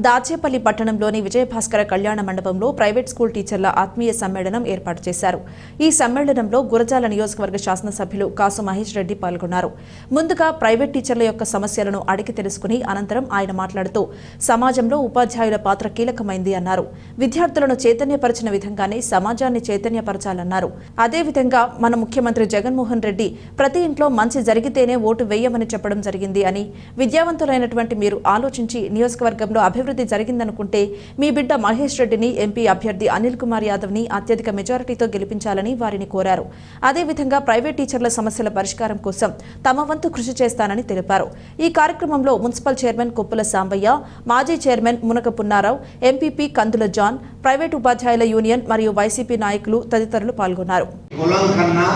దాచేపల్లి పట్టణంలోని విజయభాస్కర కళ్యాణ మండపంలో ప్రైవేట్ స్కూల్ టీచర్ల ఆత్మీయ సమ్మేళనం ఏర్పాటు చేశారు. ఈ సమ్మేళనంలో గురజాల నియోజకవర్గ శాసనసభ్యులు కాసు మహేష్ రెడ్డి పాల్గొన్నారు. ముందుగా ప్రైవేట్ టీచర్ల యొక్క సమస్యలను అడిగి తెలుసుకుని అనంతరం ఆయన మాట్లాడుతూ సమాజంలో ఉపాధ్యాయుల పాత్ర కీలకమైంది అన్నారు. విద్యార్థులను చైతన్యపరిచిన విధంగానే సమాజాన్ని చైతన్యపరచాలన్నారు. అదేవిధంగా మన ముఖ్యమంత్రి జగన్మోహన్ రెడ్డి ప్రతి ఇంట్లో మంచి జరిగితేనే ఓటు వేయమని చెప్పడం జరిగింది అని, విద్యావంతులైనటువంటి మీరు ఆలోచించి నియోజకవర్గంలో అభివృద్ధి జరిగిందనుకుంటే మీ బిడ్డ మహేష్ రెడ్డిని ఎంపీ అభ్యర్థి అనిల్ కుమార్ యాదవ్ ని అత్యధిక మెజారిటీతో గెలిపించాలని వారిని కోరారు. అదేవిధంగా ప్రైవేట్ టీచర్ల సమస్యల పరిష్కారం కోసం తమ వంతు కృషి చేస్తానని తెలిపారు. ఈ కార్యక్రమంలో మున్సిపల్ చైర్మన్ కొప్పుల సాంబయ్య, మాజీ చైర్మన్ మునక పున్నారావు, ఎంపీపీ కందుల జాన్, ప్రైవేట్ ఉపాధ్యాయుల యూనియన్ మరియు వైసీపీ నాయకులు తదితరులు పాల్గొన్నారు. కులం కన్నా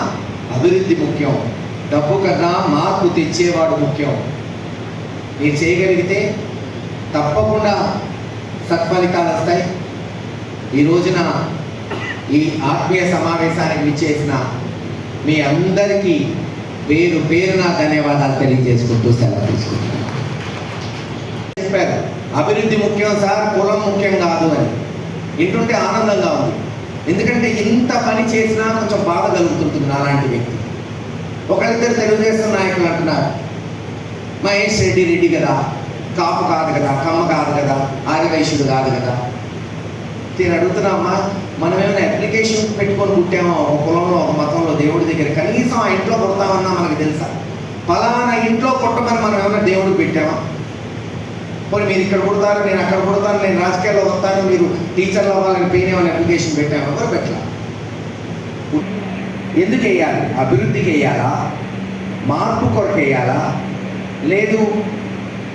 అభివృద్ధి ముఖ్యం, డబ్బు కన్నా మార్పు తెచ్చేవాడు ముఖ్యం. మీరు చేయగలిగితే తప్పకుండా సత్ఫలితాలు వస్తాయి. ఈ రోజున ఈ ఆత్మీయ సమావేశానికి విచ్చేసిన మీ అందరికీ పేరు పేరున ధన్యవాదాలు తెలియజేసుకుంటూ సెలవు తీసుకుంటున్నాను. చెప్పారు అభివృద్ధి ముఖ్యం సార్, కులం ముఖ్యం కాదు అని. వింటుంటే ఆనందంగా ఉంది. ఎందుకంటే ఇంత పని చేసినా కొంచెం బాధ కలుగుతుంటుంది అలాంటి వ్యక్తి. ఒకరిద్దరు తెలుగుదేశం నాయకులు అంటున్నారు, మహేష్ రెడ్డి కదా, కాపు కాదు కదా, కమ్మ కాదు కదా, ఆర్యవైశ్యుడు కాదు కదా. నేను అడుగుతున్నామ్మా, మనం ఏమైనా అప్లికేషన్ పెట్టుకొని పుట్టామో ఒక కులంలో, ఒక మతంలో, దేవుడి దగ్గర కనీసం ఆ ఇంట్లో పుడతామన్నా మనకు తెలుసా? ఫలానా ఇంట్లో పుట్టమని మనం ఏమైనా దేవుడికి పెట్టామా? పోనీ మీరు ఇక్కడ పుడతారు, నేను అక్కడ పుడతాను, నేను రాజకీయాల్లో వస్తాను, మీరు టీచర్లు అవ్వాలని పెయిన్ ఏమైనా అప్లికేషన్ పెట్టామో కూడా పెట్టాలి. ఎందుకు వేయాలి? అభివృద్ధికి వేయాలా, మార్పు కొరకు వేయాలా, లేదు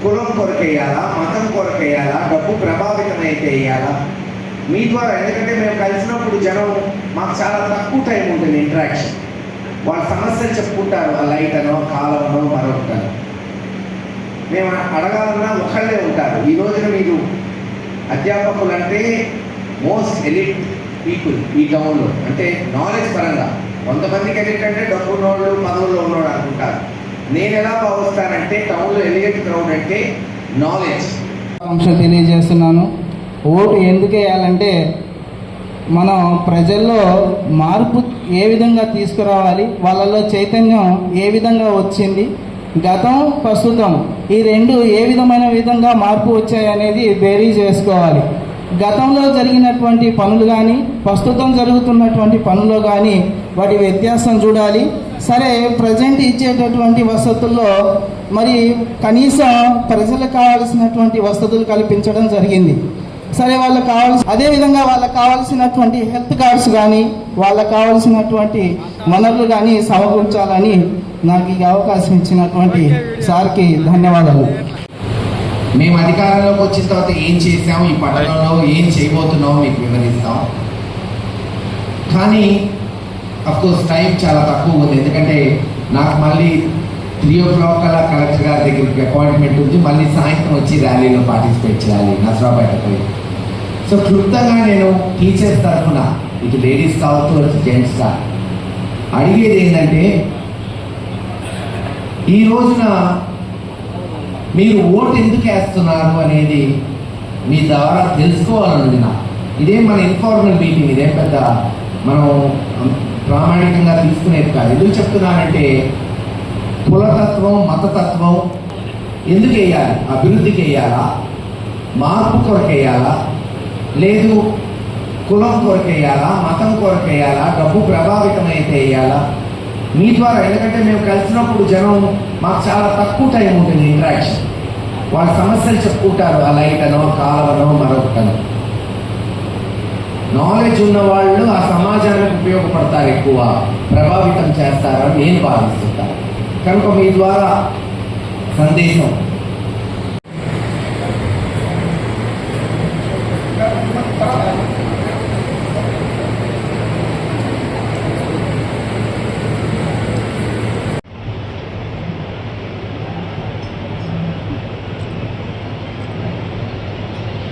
కులం కొరకు వేయాలా, మతం కొరకు వేయాలా, డబ్బు ప్రభావితం అయితే వేయాలా? మీ ద్వారా. ఎందుకంటే మేము కలిసినప్పుడు జనం మాకు చాలా తక్కువ టైం ఉంటుంది ఇంటరాక్షన్. వాళ్ళ సమస్యలు చెప్పుకుంటారు, ఆ లైట్ అనో, కాలమనో, మరొకటనో. మేము అడగాలన్నా ఒకళ్ళే ఉంటారు. ఈ రోజున మీరు అధ్యాపకులు అంటే మోస్ట్ ఎలిట్ పీపుల్ ఈ టౌన్లో. అంటే నాలెడ్జ్ పరంగా 100 మందికి ఎలిట్ అంటే డబ్బు ఉన్నోళ్ళు, పదవుల్లో ఉన్నోళ్ళు అనుకుంటారు. నేను ఎలా భావిస్తానంటే టౌన్లో ఎలిగేట్ క్రౌడ్ అంటే నాలెడ్జ్. అంశం తెలియజేస్తున్నాను. ఓటు ఎందుకు వేయాలంటే మనం ప్రజల్లో మార్పు ఏ విధంగా తీసుకురావాలి, వాళ్ళలో చైతన్యం ఏ విధంగా వచ్చింది, గతం ప్రస్తుతం ఈ రెండు ఏ విధంగా మార్పు వచ్చాయి అనేది బేరీ చేసుకోవాలి. గతంలో జరిగినటువంటి పనులు కానీ ప్రస్తుతం జరుగుతున్నటువంటి పనులు కానీ వాటి వ్యత్యాసం చూడాలి. సరే, ప్రజెంట్ ఇచ్చేటటువంటి వసతుల్లో మరి కనీసం ప్రజలకు కావాల్సినటువంటి వసతులు కల్పించడం జరిగింది. సరే, వాళ్ళకి అదేవిధంగా వాళ్ళకి కావాల్సినటువంటి హెల్త్ కార్డ్స్ కానీ వాళ్ళకి కావాల్సినటువంటి వనరులు కానీ సమకూర్చాలని నాకు ఈ అవకాశం ఇచ్చినటువంటి సార్కి ధన్యవాదాలు. మేము అధికారంలోకి వచ్చిన తర్వాత ఏం చేసాము, ఈ పట్టణంలో ఏం చేయబోతున్నామో మీకు వివరిస్తాం. కానీ అఫ్కోర్స్ టైం చాలా తక్కువ ఉంది. ఎందుకంటే నాకు మళ్ళీ 3 o'clock కల్లా కలెక్టర్ గారి దగ్గరికి అపాయింట్మెంట్ ఉంది. మళ్ళీ సాయంత్రం వచ్చి ర్యాలీలో పార్టిసిపేట్ చేయాలి నసరాపేట పోయి. సో క్లుప్తంగా నేను టీచర్స్ తరఫున, ఇటు లేడీస్ కావచ్చు, అటు జెంట్స్ కా అడిగేది ఏంటంటే, ఈ రోజున మీరు ఓటు ఎందుకు వేస్తున్నారు అనేది మీ ద్వారా తెలుసుకోవాలన్నది నాకు. ఇదేం మన ఇన్ఫార్మల్ మీటింగ్, ఇదేం పెద్ద మనం ప్రామాణికంగా తీసుకునేది కాదు. ఎందుకు చెప్తున్నానంటే, కులతత్వం, మతతత్వం ఎందుకు వేయాలి? అభివృద్ధికి వేయాలా, మార్పు కొరకు వేయాలా, లేదు కులం కొరకు వేయాలా, మతం కొరకు వేయాలా, డబ్బు ప్రభావితం అయితే వేయాలా? మీ ద్వారా. ఎందుకంటే మేము కలిసినప్పుడు జనం మాకు చాలా తక్కువ టైం ఉంటుంది ఇంటరాక్షన్. వాళ్ళ సమస్యలు చెప్పుకుంటారు, ఆ లైట్ అనో, కాలవనో, మరొకటనో. నాలెడ్జ్ ఉన్న వాళ్ళు ఆ సమాజానికి ఉపయోగపడతారు, ఎక్కువ ప్రభావితం చేస్తారని నేను భావిస్తుంటాను. కనుక మీ ద్వారా సందేశం